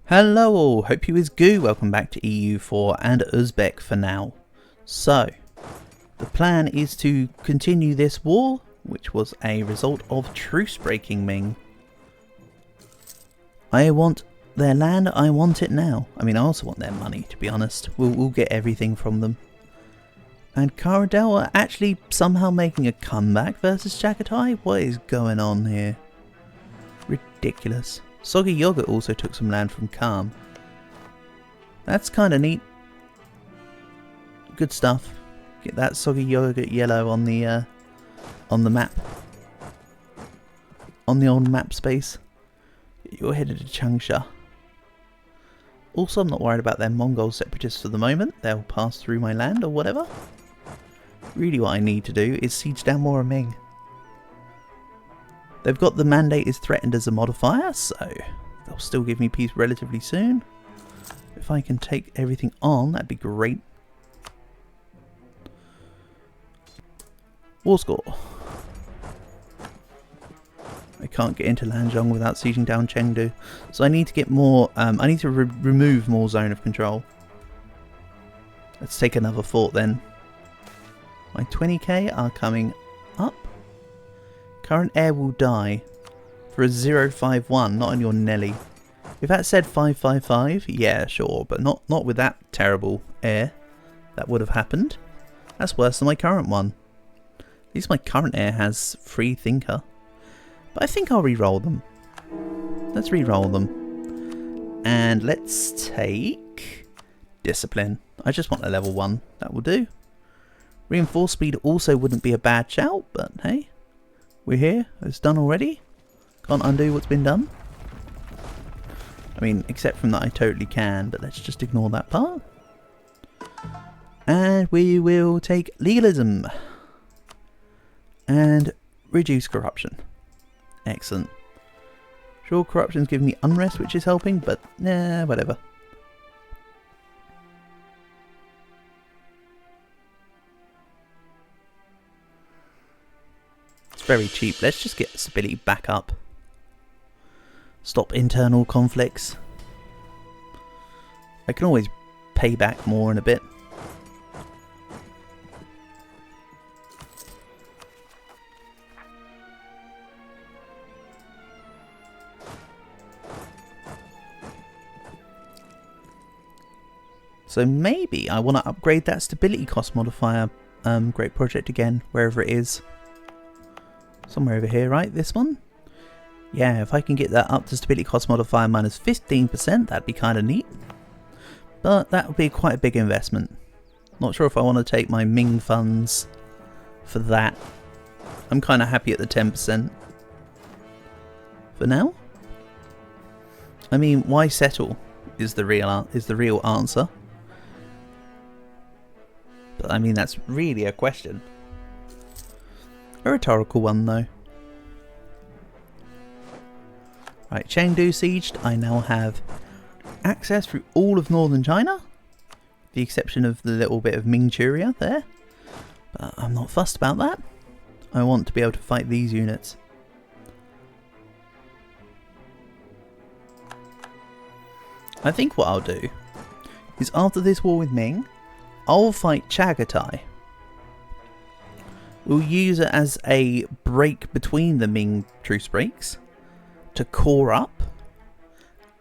Hello all, hope you is good. Welcome back to EU4 and Uzbek for now. So, the plan is to continue this war, which was a result of truce breaking Ming. I want their land, I want it now. I mean, I also want their money, to be honest. We'll get everything from them. And Karadel are actually somehow making a comeback versus Chagatai? What is going on here? Ridiculous. Soggy Yogurt also took some land from Calm. That's kind of neat. Good stuff. Get that Soggy Yogurt yellow on the map. On the old map space. You're headed to Changsha. Also, I'm not worried about their Mongol separatists for the moment. They'll pass through my land or whatever. Really what I need to do is siege down more of Ming. They've got the mandate is threatened as a modifier, so they'll still give me peace relatively soon. If I can take everything on, that'd be great. War score. I can't get into Lanzhong without sieging down Chengdu, so I need to get more. I need to remove more zone of control. Let's take another fort then. My 20k are coming up. Current heir will die for a 051, not on your Nelly. If that said 555, yeah, sure, but not with that terrible heir. That would have happened. That's worse than my current one. At least my current heir has free thinker. But I think I'll re-roll them. Let's re-roll them. And let's take discipline. I just want a level 1. That will do. Reinforced speed also wouldn't be a bad shout, but hey. We're here. It's done already. Can't undo what's been done. I mean, except from that I totally can, but let's just ignore that part. And we will take legalism. And reduce corruption. Excellent. Sure, corruption's giving me unrest, which is helping, but nah, whatever. Very cheap. Let's just get stability back up. Stop internal conflicts. I can always pay back more in a bit. So maybe I want to upgrade that stability cost modifier great project again, wherever it is. Somewhere over here, right? This one? Yeah, if I can get that up to stability cost modifier minus 15%, that'd be kind of neat. But that would be quite a big investment. Not sure if I want to take my Ming funds for that. I'm kind of happy at the 10%. For now? I mean, why settle is the real answer. But I mean, that's really a question. A rhetorical one though. Right, Chengdu sieged. I now have access through all of northern China. With the exception of the little bit of Manchuria there. But I'm not fussed about that. I want to be able to fight these units. I think what I'll do is after this war with Ming, I'll fight Chagatai. We'll use it as a break between the Ming truce breaks to core up,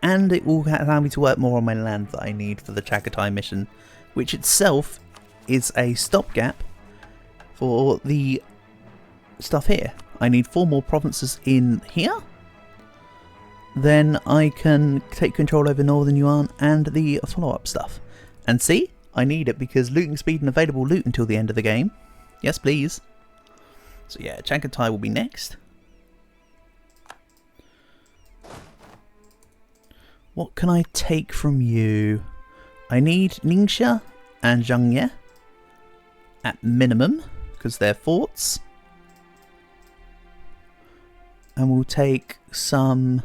and it will allow me to work more on my land that I need for the Chagatai mission, which itself is a stopgap for the stuff here. I need 4 more provinces in here, then I can take control over Northern Yuan and the follow-up stuff. And see, I need it because looting speed and available loot until the end of the game. Yes, please. So yeah, Chagatai will be next. What can I take from you? I need Ningxia and Zhangye at minimum, because they're forts. And we'll take some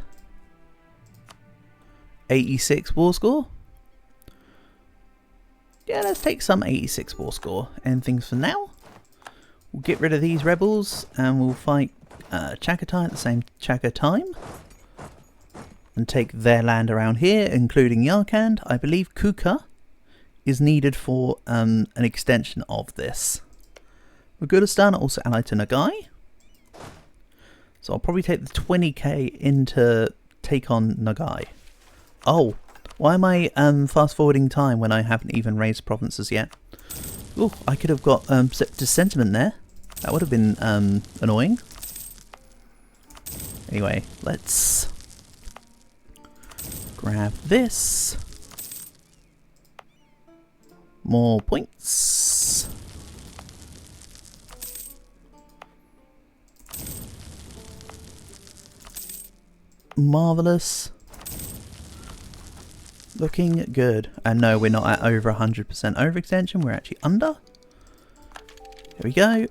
86 war score. Yeah, let's take some 86 war score and things for now. We'll get rid of these rebels and we'll fight Chagatai at the same Chagatai time. and take their land around here, including Yarkand. I believe Kuka is needed for an extension of this. Wagulistan also allied to Nagai. So I'll probably take the 20k in to take on Nagai. Oh, why am I fast forwarding time when I haven't even raised provinces yet? Oh, I could have got dissentiment there. That would have been annoying. Anyway, let's grab this. More points. Marvellous. Looking good. And no, we're not at over 100% overextension. We're actually under. Here we go.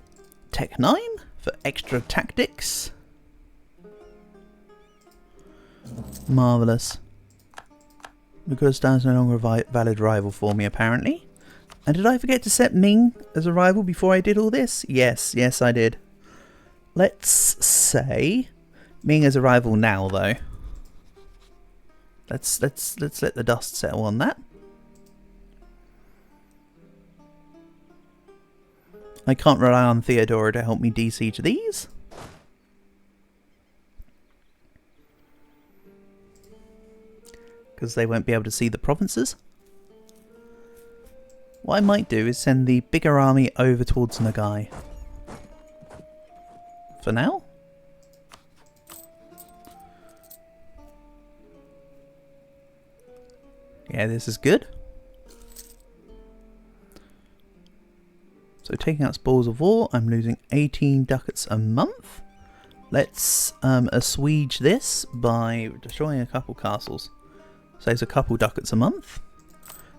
Tech 9 for extra tactics. Marvellous. Wagulistan's no longer a valid rival for me, apparently. And did I forget to set Ming as a rival before I did all this? Yes, yes I did. Let's say Ming as a rival now, though. Let's let the dust settle on that. I can't rely on Theodora to help me de-siege these. Because they won't be able to see the provinces. What I might do is send the bigger army over towards Nagai. For now. Yeah, this is good. So taking out Spoils of War, I'm losing 18 ducats a month. Let's assuage this by destroying a couple castles. Saves a couple ducats a month.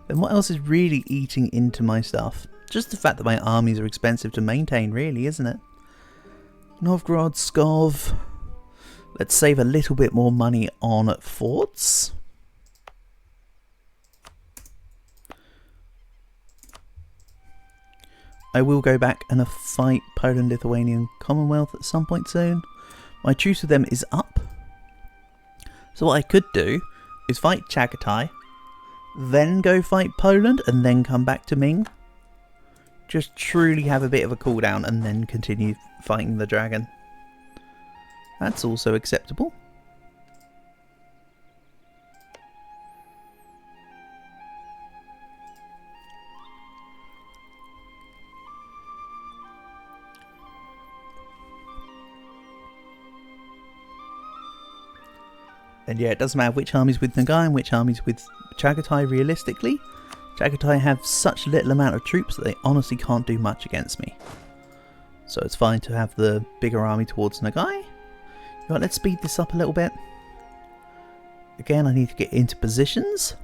Then what else is really eating into my stuff? Just the fact that my armies are expensive to maintain, really, isn't it? Novgorod, Pskov. Let's save a little bit more money on forts. I will go back and fight Poland, Lithuanian Commonwealth at some point soon. My truce with them is up. So what I could do is fight Chagatai, then go fight Poland, and then come back to Ming. Just truly have a bit of a cooldown and then continue fighting the dragon. That's also acceptable. And yeah, it doesn't matter which army's with Nagai and which army's with Chagatai realistically. Chagatai have such little amount of troops that they honestly can't do much against me. So it's fine to have the bigger army towards Nagai. Right, let's speed this up a little bit. Again, I need to get into positions.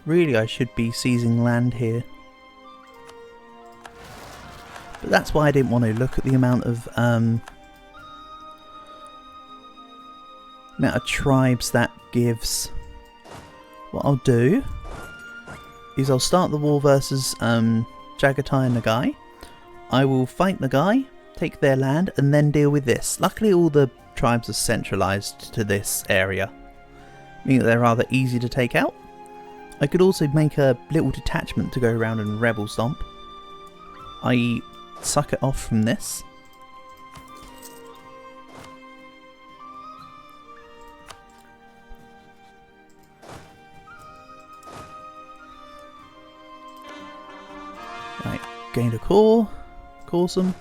Really, I should be seizing land here. But that's why I didn't want to look at the amount of tribes that gives. What I'll do is I'll start the war versus Chagatai and Nagai. I will fight Nagai, take their land, and then deal with this. Luckily all the tribes are centralised to this area, meaning that they're rather easy to take out. I could also make a little detachment to go around and rebel stomp, i.e. suck it off from this. Right, gained a core. Awesome.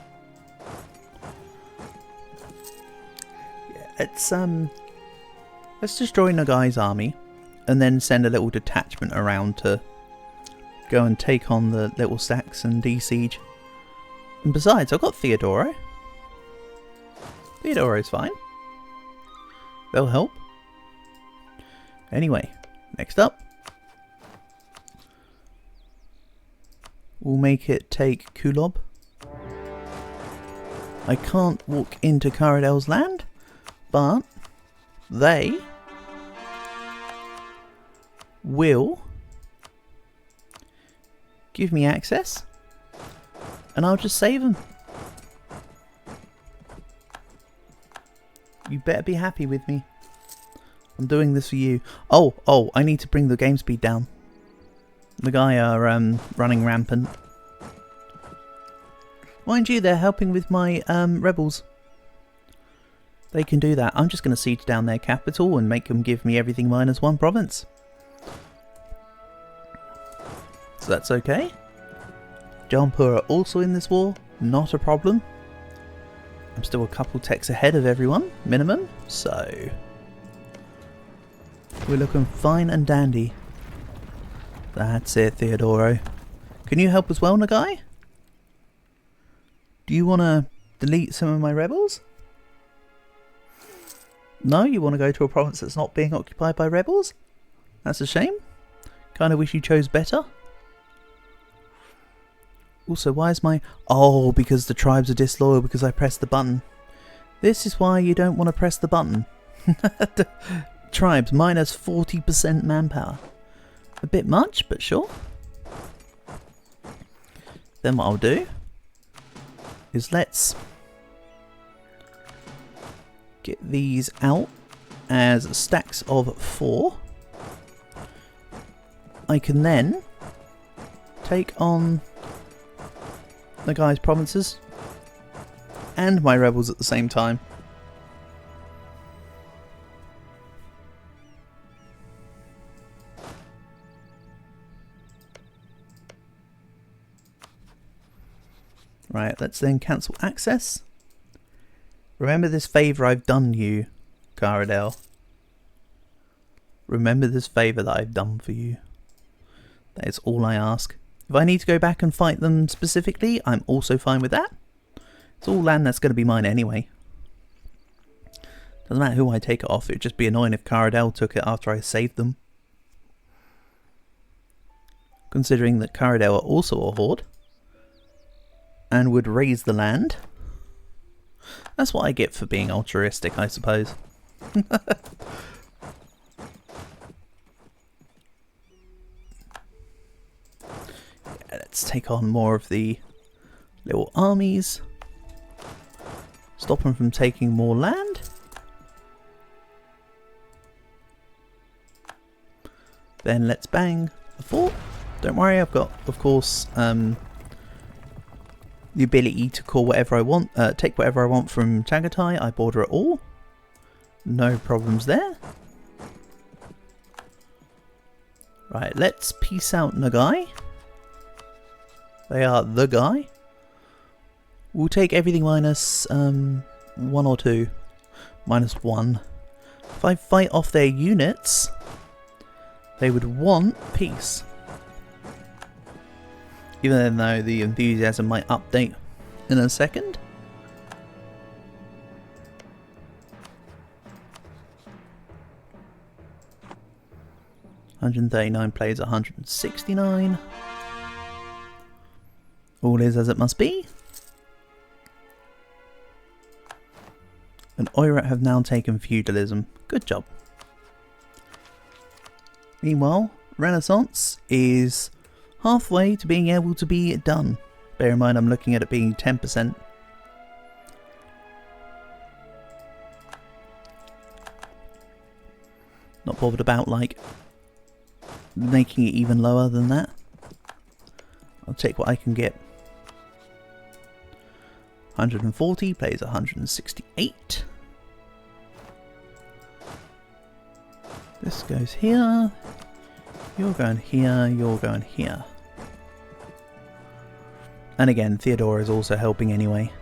Yeah, let's destroy Nagai's army and then send a little detachment around to go and take on the little stacks and de-siege. And besides, I've got Theodora. Theodoro's fine. They'll help. Anyway, next up. We'll make it take Kulob. I can't walk into Karadel's land, but they will give me access and I'll just save them. You better be happy with me. I'm doing this for you. Oh, I need to bring the game speed down. The guy are running rampant. Mind you, they're helping with my rebels. They can do that. I'm just going to siege down their capital and make them give me everything -1 province. So that's okay. Jampur are also in this war. Not a problem. I'm still a couple techs ahead of everyone, minimum. So we're looking fine and dandy. That's it, Theodoro. Can you help as well, Nagai? Do you want to delete some of my rebels? No, you want to go to a province that's not being occupied by rebels? That's a shame. Kind of wish you chose better. Also, why is my... Oh, because the tribes are disloyal because I pressed the button. This is why you don't want to press the button. Tribes, minus 40% manpower. A bit much, but sure. Then what I'll do is let's get these out as stacks of 4. I can then take on the guy's provinces and my rebels at the same time. Right, let's then cancel access. Remember this favour I've done you, Caradel. Remember this favour that I've done for you. That is all I ask. If I need to go back and fight them specifically, I'm also fine with that. It's all land that's going to be mine anyway. Doesn't matter who I take it off, it'd just be annoying if Caradel took it after I saved them. Considering that Caradel are also a horde and would raise the land. That's what I get for being altruistic, I suppose. Let's take on more of the little armies. Stop them from taking more land. Then let's bang the fort. Don't worry, I've got, of course, the ability to call whatever I want, take whatever I want from Chagatai. I border it all. No problems there. Right, let's peace out Nagai. They are the guy. We'll take everything minus 1 or 2. -1. If I fight off their units, they would want peace. Even though the enthusiasm might update in a second. $139 plays 169. All is as it must be. And Oirat have now taken feudalism. Good job. Meanwhile, Renaissance is halfway to being able to be done. Bear in mind I'm looking at it being 10%. Not bothered about like making it even lower than that. I'll take what I can get. 140 plays 168. This goes here. You're going here, you're going here. And again, Theodora is also helping anyway.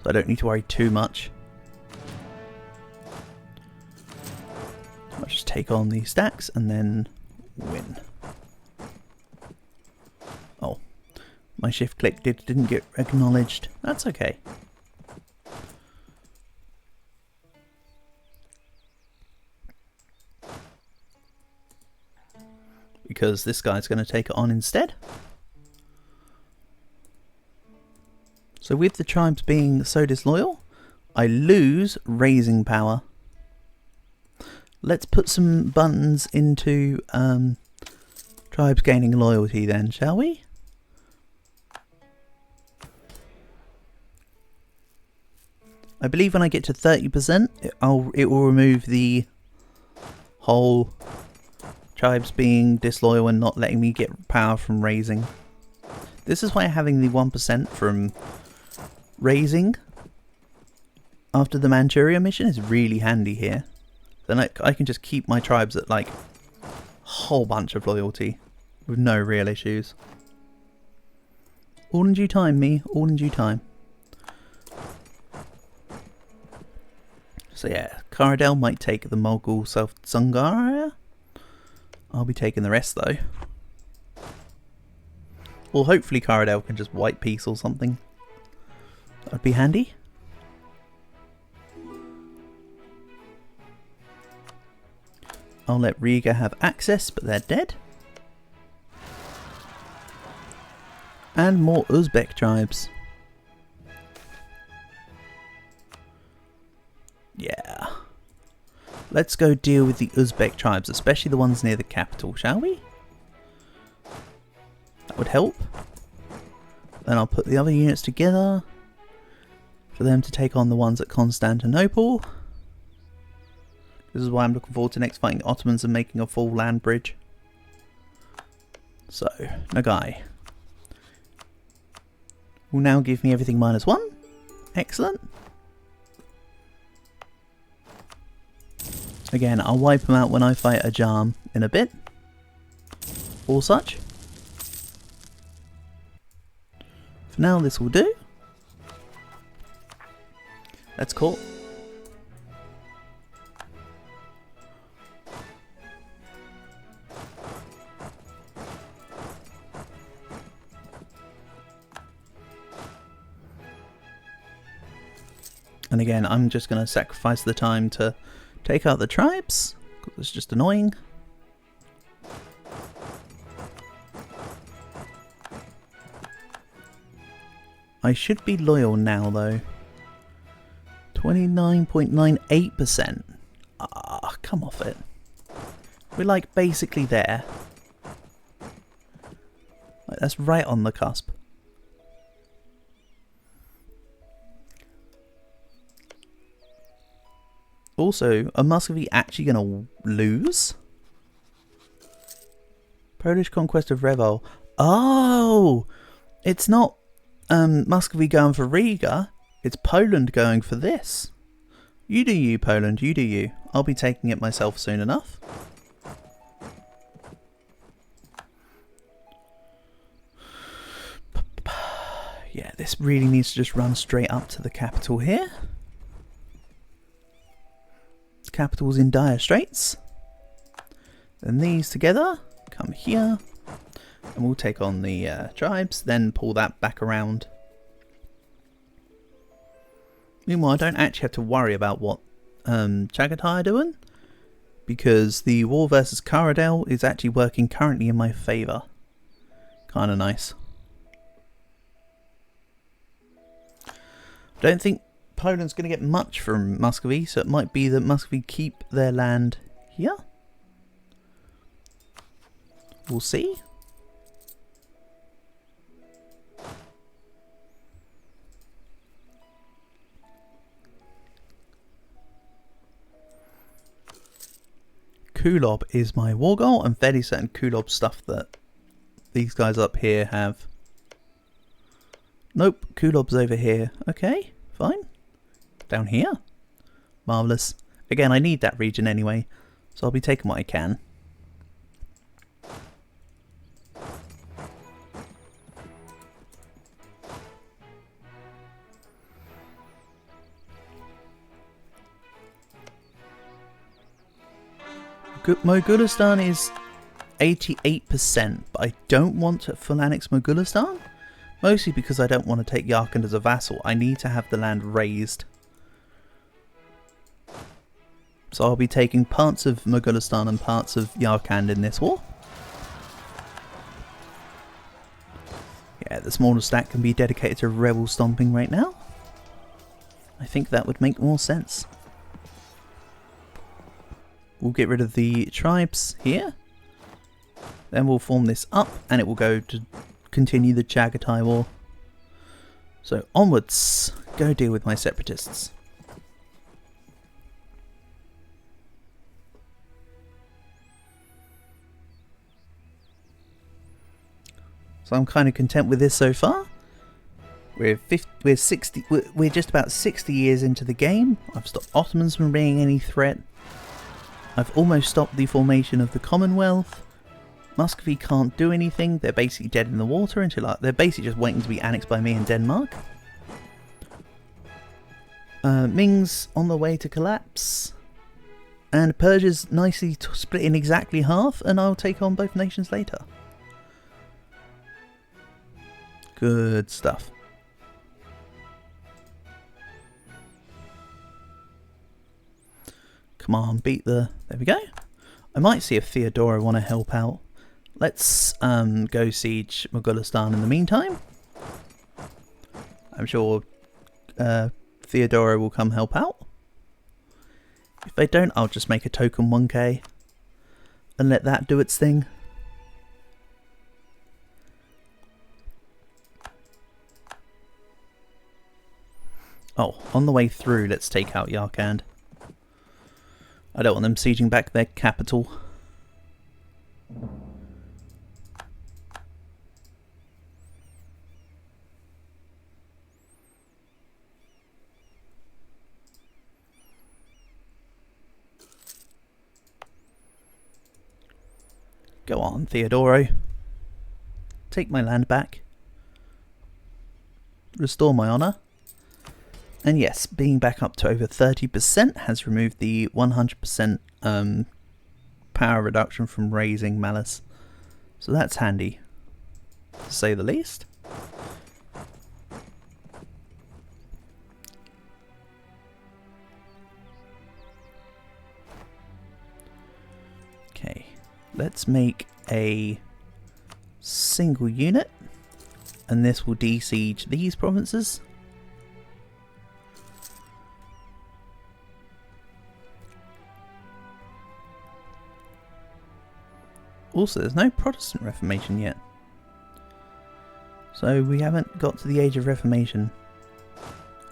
So I don't need to worry too much. I'll just take on these stacks and then win. Oh, my shift click didn't get acknowledged. That's okay. Because this guy's going to take it on instead. So with the tribes being so disloyal, I lose raising power. Let's put some buttons into tribes gaining loyalty then, shall we? I believe when I get to 30%, it will remove the whole tribes being disloyal and not letting me get power from raising. This is why having the 1% from raising after the Manchuria mission is really handy here. Then I can just keep my tribes at like a whole bunch of loyalty with no real issues. All in due time, me. All in due time. So yeah, Karadel might take the Mogul South Sungara. I'll be taking the rest though. Or hopefully Karadel can just white peace or something. That would be handy. I'll let Riga have access, but they're dead. And more Uzbek tribes. Yeah. Let's go deal with the Uzbek tribes, especially the ones near the capital, shall we? That would help. Then I'll put the other units together for them to take on the ones at Constantinople. This is why I'm looking forward to next fighting the Ottomans and making a full land bridge. So, Nagai will now give me everything -1. Excellent. Again, I'll wipe them out when I fight a Jarm in a bit. Or such. For now, this will do. That's cool. And again, I'm just going to sacrifice the time to take out the tribes, because it's just annoying. I should be loyal now though. 29.98%. Ah, come off it. We're like basically there. Like, that's right on the cusp. Also, are Muscovy actually going to lose? Polish conquest of Reval. Oh! It's not Muscovy going for Riga. It's Poland going for this. You do you, Poland. You do you. I'll be taking it myself soon enough. Yeah, this really needs to just run straight up to the capital here. Capital's in dire straits. Then these together come here, and we'll take on the tribes, then pull that back around. Meanwhile, I don't actually have to worry about what Chagatai are doing, because the war versus Karadel is actually working currently in my favour. Kind of nice. Don't think Poland's going to get much from Muscovy, so it might be that Muscovy keep their land here. We'll see. Kulob is my war goal. I'm fairly certain Kulob stuff that these guys up here have. Nope, Kulob's over here. Okay, fine. Down here. Marvellous. Again, I need that region anyway, so I'll be taking what I can. Mogulistan is 88%, but I don't want to full annex Mogulistan. Mostly because I don't want to take Yarkand as a vassal. I need to have the land raised. So I'll be taking parts of Mogulistan and parts of Yarkand in this war. Yeah, the smaller stack can be dedicated to rebel stomping right now. I think that would make more sense. We'll get rid of the tribes here. Then we'll form this up and it will go to continue the Chagatai war. So onwards, go deal with my separatists. So I'm kind of content with this so far. We're just about 60 years into the game. I've stopped Ottomans from being any threat. I've almost stopped the formation of the Commonwealth. Muscovy can't do anything. They're basically dead in the water until they're basically just waiting to be annexed by me in Denmark. Ming's on the way to collapse. And Persia's nicely split in exactly half, and I'll take on both nations later. Good stuff. Come on, beat the... There we go. I might see if Theodora want to help out. Let's go siege Mogulistan in the meantime. I'm sure Theodora will come help out. If they don't, I'll just make a token 1k and let that do its thing. Oh, on the way through, let's take out Yarkand. I don't want them sieging back their capital. Go on, Theodoro. Take my land back. Restore my honour. And yes, being back up to over 30% has removed the 100% power reduction from raising Malice. So that's handy, to say the least. Okay, let's make a single unit, and this will de-siege these provinces. Also, there's no Protestant Reformation yet. So we haven't got to the Age of Reformation.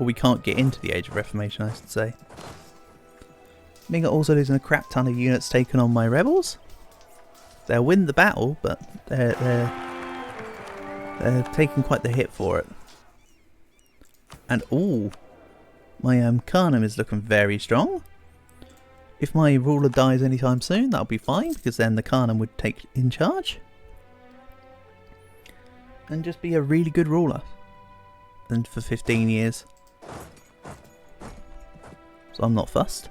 Or we can't get into the Age of Reformation, I should say. Ming are also losing a crap ton of units taken on my rebels. They'll win the battle, but they're taking quite the hit for it. And ooh, my Khanum is looking very strong. If my ruler dies anytime soon, that'll be fine, because then the Khanum would take in charge. And just be a really good ruler. And for 15 years. So I'm not fussed.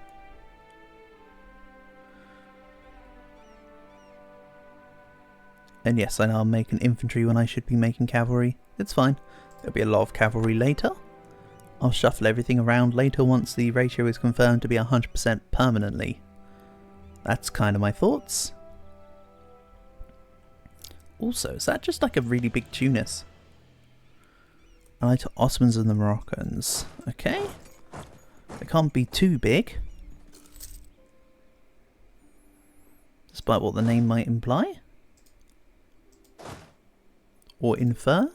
And yes, I know I'm making infantry when I should be making cavalry. It's fine. There'll be a lot of cavalry later. I'll shuffle everything around later once the ratio is confirmed to be 100% permanently. That's kind of my thoughts. Also, is that just like a really big Tunis? Allied to Ottomans and the Moroccans. Okay. It can't be too big. Despite what the name might imply. Or infer.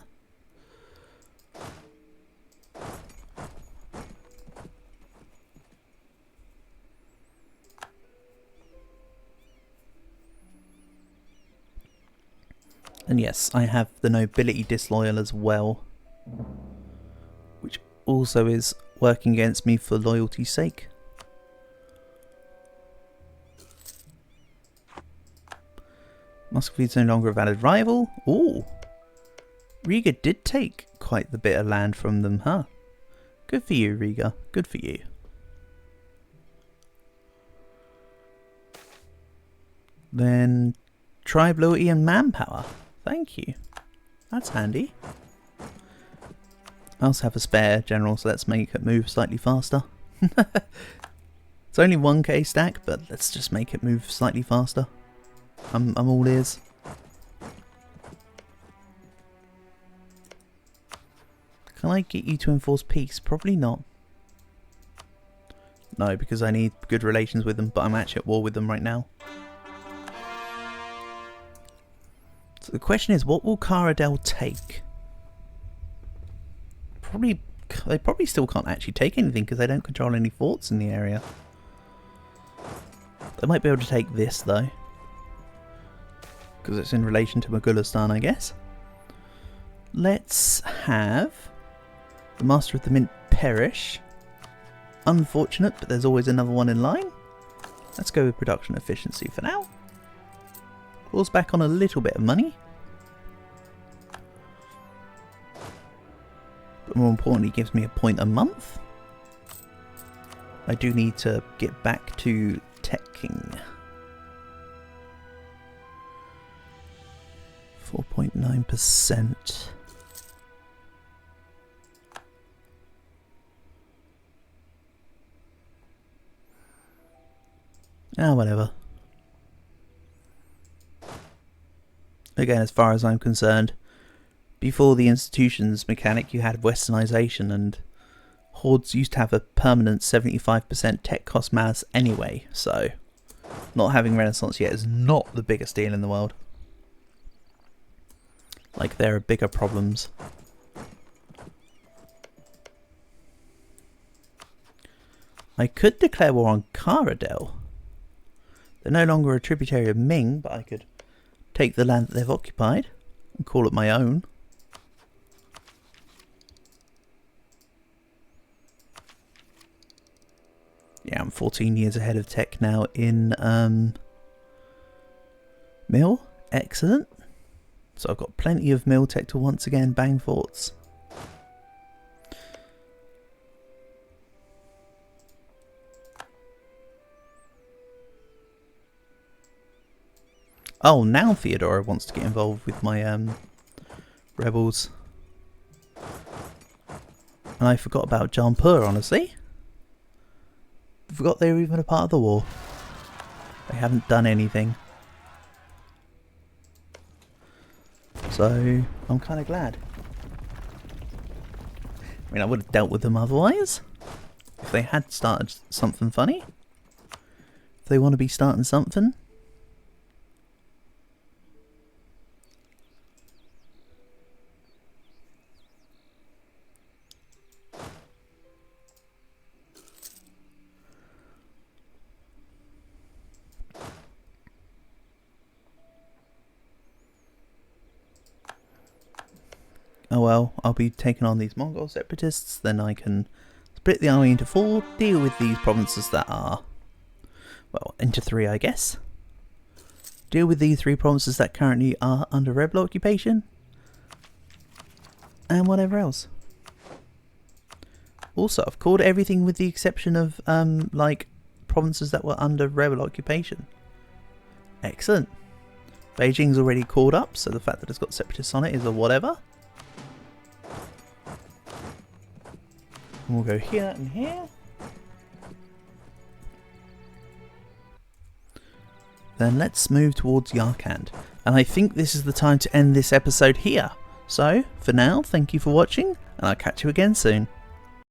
And yes, I have the nobility disloyal as well, which also is working against me for loyalty's sake. Muscovy is no longer a valid rival. Ooh, Riga did take quite the bit of land from them, huh? Good for you, Riga. Good for you. Then tribe loyalty and manpower. Thank you. That's handy. I also have a spare general, so let's make it move slightly faster. It's only 1k stack, but let's just make it move slightly faster. I'm all ears. Can I get you to enforce peace? Probably not. No, because I need good relations with them, but I'm actually at war with them right now. So the question is, what will Caradel take? They probably still can't actually take anything because they don't control any forts in the area. They might be able to take this though, because it's in relation to Mogulistan, I guess. Let's have the Master of the Mint perish. Unfortunate, but there's always another one in line. Let's go with production efficiency for now. Pulls back on a little bit of money. But more importantly, gives me a point a month. I do need to get back to teching. 4.9%. Ah, whatever. Again, as far as I'm concerned, before the institutions mechanic, you had westernization, and hordes used to have a permanent 75% tech cost mass anyway, so not having Renaissance yet is not the biggest deal in the world. Like, there are bigger problems. I could declare war on Caradel. They're no longer a tributary of Ming, but I could take the land that they've occupied and call it my own. Yeah, I'm 14 years ahead of tech now in Mill. Excellent. So I've got plenty of Mill tech to once again bang forts. Oh, now Theodora wants to get involved with my rebels. And I forgot about Jampur, honestly. Forgot they were even a part of the war. They haven't done anything. So, I'm kind of glad. I mean, I would have dealt with them otherwise. If they had started something funny. If they want to be starting something. Oh well, I'll be taking on these Mongol separatists, then I can split the army into 4, deal with these provinces that are, well, into 3 I guess. Deal with these 3 provinces that currently are under rebel occupation, and whatever else. Also, I've called everything with the exception of, like, provinces that were under rebel occupation. Excellent. Beijing's already called up, so the fact that it's got separatists on it is a whatever. And we'll go here and here. Then let's move towards Yarkand. And I think this is the time to end this episode here. So, for now, thank you for watching, and I'll catch you again soon.